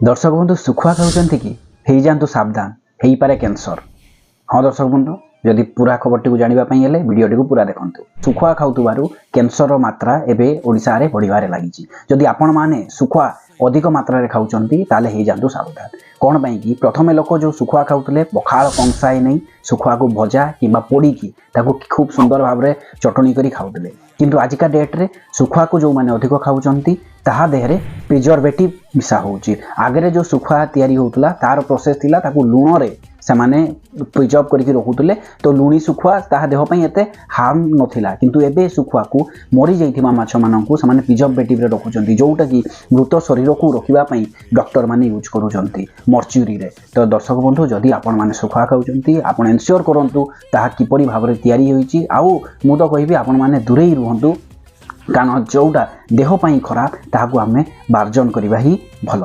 दर्शक बंधु शुखुआ खाऊंट कि हो जातु सावधान हो पारे कैंसर। हाँ दर्शक बंधु जदि पूरा खबर को जानापी हेले वीडियो पूरा देखूँ। शुखुआ खाऊ कैंसर मात्रा एवं ओडिशा रे बढ़िबारे लागिछि। जदि आपण माने शुखुआ अधिक मात्रा रे खाउचंती ताले हो जातु सावधान। कौन पाई कि प्रथमे लोक जो शुखुआ खाऊले पखाल कंसाए नहीं शुखुआ को भजा कि पोड़ी खूब सुंदर भाव में चटनी करी खाऊले। किंतु आजिका डेट रे शुखुआ को जो माने अधिक खाउचंती ताहा देहरे प्रिजर्वेटिव मिसा होउची। आगरे जो शुखुआ तैयारी होउतला तार प्रोसेस थिला ताकू लूण रे सेमाने प्रिजर्व करके रखुतले तो लुणी शुखुआ ताहा देह पई एते हार्म नथिला। किंतु एबे शुखुआ को मरी जाइथिबा माछ माननकू सेमाने प्रिजर्वेटिव रे रखुचंती जोटा कि मृत शरीर को रखिबा पई डॉक्टर माने यूज करूचंती मर्च्युरी रे। तो दर्शक बंधु जदि आपण माने शुखुआ खाउचंती आपण एन्श्योर करंतु ताहा किपरि भाव रे तैयारी होईची। आउ मु तो कहिबी आपण माने दूरे रुहंतु कारण जोटा देह पई खराब ताहाकू आमे वर्जन करबा ही भलो।